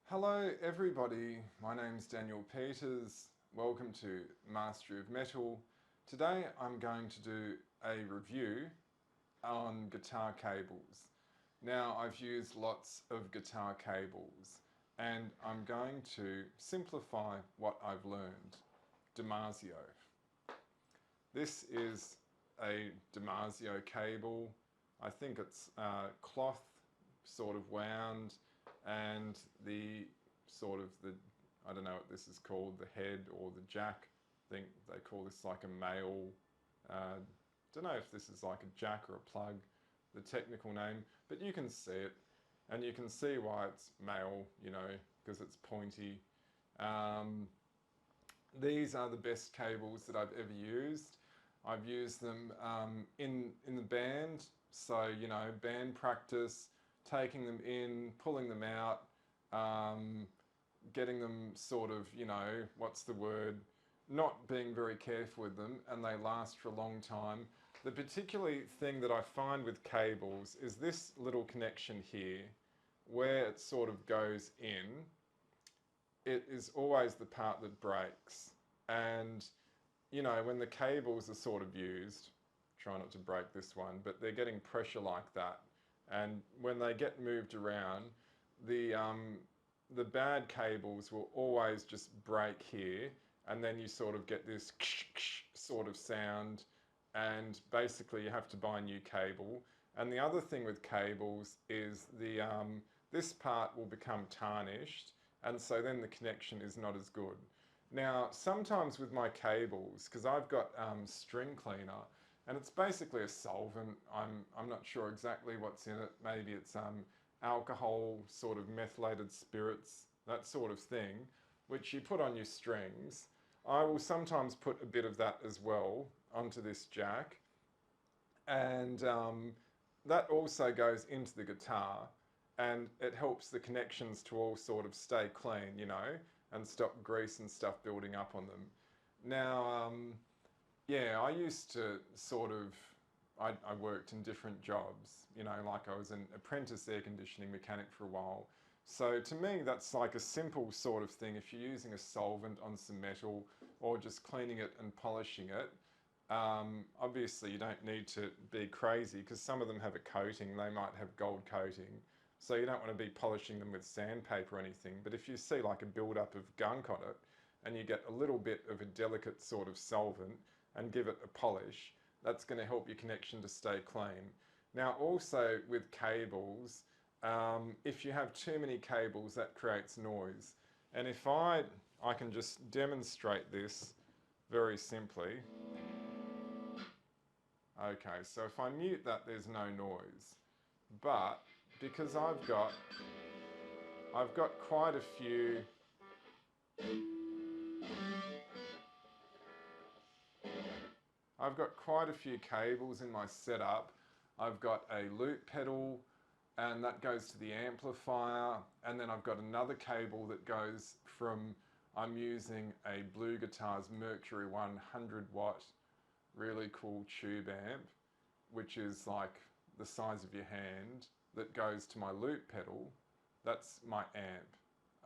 Hello everybody, my name's Daniel Peters. Welcome to Mastery of Metal. Today I'm going to do a review on guitar cables. Now I've used lots of guitar cables and I'm going to simplify what I've learned. Damasio. This is a Damasio cable. I think it's cloth sort of wound, and the I don't know what this is called, the head or the jack. I think they call this like a male, don't know if this is like a jack or a plug, the technical name, but you can see it, and you can see why it's male, you know, because it's pointy. Um, these are the best cables that I've ever used. I've used them in the band, so you know, band practice, taking them in, pulling them out, um, getting them sort of, you know, what's the word, not being very careful with them, and they last for a long time. The particular thing that I find with cables is this little connection here, where it sort of goes in. It is always the part that breaks. And, you know, when the cables are sort of used, try not to break this one, but they're getting pressure like that. And when they get moved around, the bad cables will always just break here, and then you sort of get this sort of sound, and basically you have to buy a new cable. And the other thing with cables is this part will become tarnished, and so then the connection is not as good. Now, sometimes with my cables, because I've got string cleaner, and it's basically a solvent. I'm not sure exactly what's in it. Maybe it's alcohol, sort of methylated spirits, that sort of thing, which you put on your strings. I will sometimes put a bit of that as well onto this jack, and that also goes into the guitar, and it helps the connections to all sort of stay clean, you know, and stop grease and stuff building up on them. Now, yeah, I used to sort of, I worked in different jobs, you know, like I was an apprentice air conditioning mechanic for a while. So to me, that's like a simple sort of thing. If you're using a solvent on some metal or just cleaning it and polishing it, obviously you don't need to be crazy, because some of them have a coating, they might have gold coating. So you don't want to be polishing them with sandpaper or anything. But if you see like a build-up of gunk on it, and you get a little bit of a delicate sort of solvent and give it a polish, that's going to help your connection to stay clean. Now also with cables, if you have too many cables, that creates noise. And if I can just demonstrate this very simply. Okay, so if I mute that, there's no noise. But because I've got quite a few cables in my setup. I've got a loop pedal, and that goes to the amplifier, and then I've got another cable that goes from, I'm using a Blue Guitars Mercury 100 watt really cool tube amp, which is like the size of your hand, that goes to my loop pedal. That's my amp.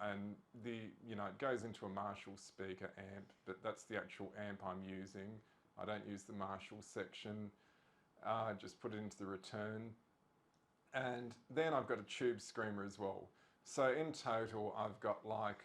And you know, it goes into a Marshall speaker amp, but that's the actual amp I'm using. I don't use the Marshall section. Just put it into the return. And then I've got a tube screamer as well. So in total, I've got like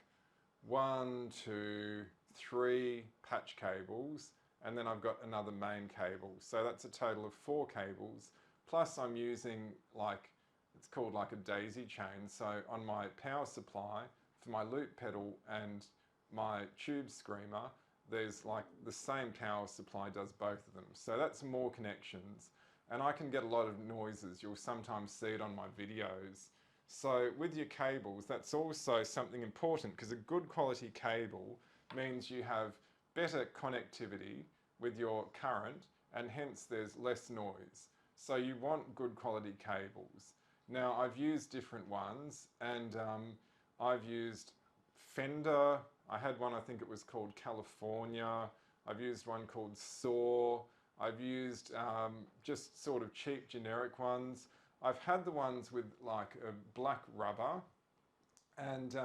1, 2, 3 patch cables, and then I've got another main cable. So that's a total of 4 cables. Plus I'm using like, it's called like a daisy chain. So on my power supply for my loop pedal and my tube screamer, there's like the same power supply does both of them. So that's more connections. And I can get a lot of noises. You'll sometimes see it on my videos. So with your cables, that's also something important, because a good quality cable means you have better connectivity with your current, and hence there's less noise. So you want good quality cables. Now I've used different ones, and I've used Fender. I had one, I think it was called California. I've used one called Saw. I've used just sort of cheap generic ones. I've had the ones with like a black rubber, And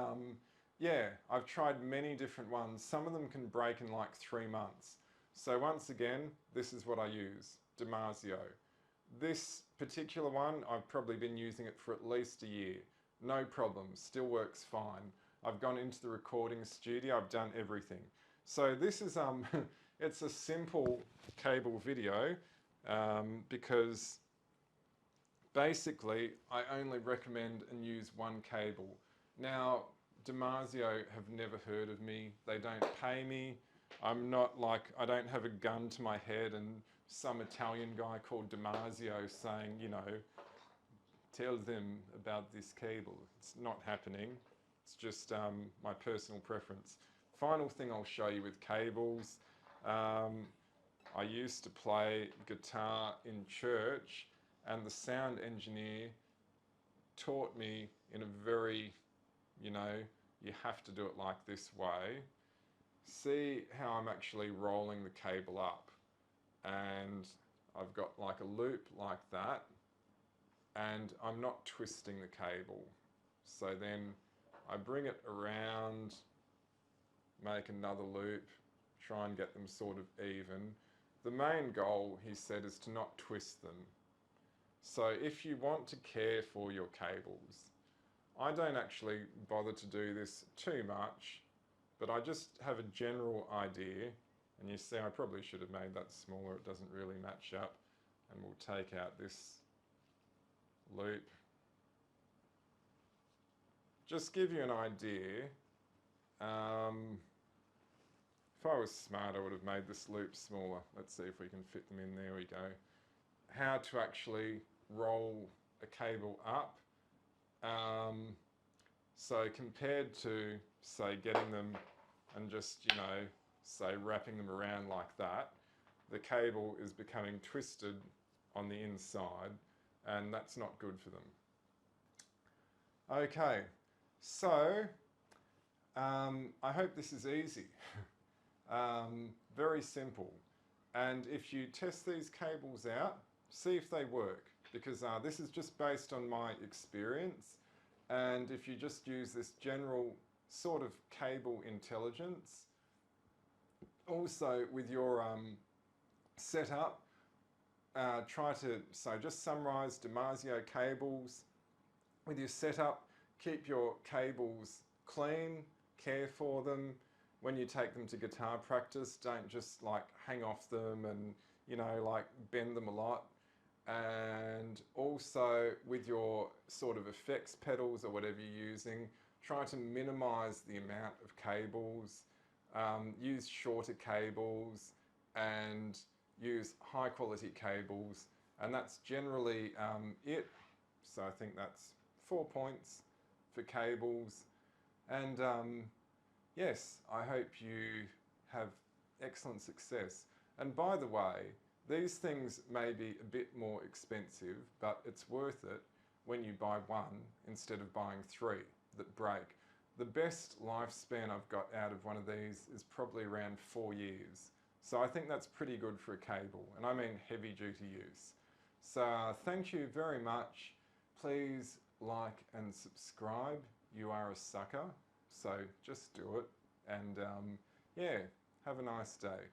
yeah, I've tried many different ones. Some of them can break in like 3 months. So once again, this is what I use, Damasio. This particular one, I've probably been using it for at least a year. No problem, still works fine. I've gone into the recording studio, I've done everything. So this is, it's a simple cable video because basically I only recommend and use one cable. Now, Damasio have never heard of me, they don't pay me. I'm not like, I don't have a gun to my head and some Italian guy called Damasio saying, you know, tell them about this cable. It's not happening. It's just my personal preference. Final thing I'll show you with cables. I used to play guitar in church, and the sound engineer taught me in a very, you know, you have to do it like this way. See how I'm actually rolling the cable up, and I've got like a loop like that, and I'm not twisting the cable. So then I bring it around, make another loop, try and get them sort of even. The main goal, he said, is to not twist them. So if you want to care for your cables, I don't actually bother to do this too much, but I just have a general idea. And you see, I probably should have made that smaller, it doesn't really match up. And we'll take out this loop. Just give you an idea. If I was smart, I would have made this loop smaller. Let's see if we can fit them in. There we go. How to actually roll a cable up. So compared to, say, getting them and just, you know, say wrapping them around like that, the cable is becoming twisted on the inside, and that's not good for them. Okay, so I hope this is easy. Very simple. And if you test these cables out, see if they work, because this is just based on my experience. And if you just use this general sort of cable intelligence, also with your setup, try to, so just summarize Damasio cables. With your setup, keep your cables clean, care for them. When you take them to guitar practice, don't just like hang off them and, you know, like bend them a lot. And also with your sort of effects pedals or whatever you're using, try to minimize the amount of cables, use shorter cables and use high quality cables, and that's generally it. So I think that's 4 points for cables. And yes, I hope you have excellent success. And by the way, these things may be a bit more expensive, but it's worth it when you buy one instead of buying 3 that break. The best lifespan I've got out of one of these is probably around 4 years. So I think that's pretty good for a cable, and I mean heavy duty use. So thank you very much. Please like and subscribe. You are a sucker, so just do it. And yeah, have a nice day.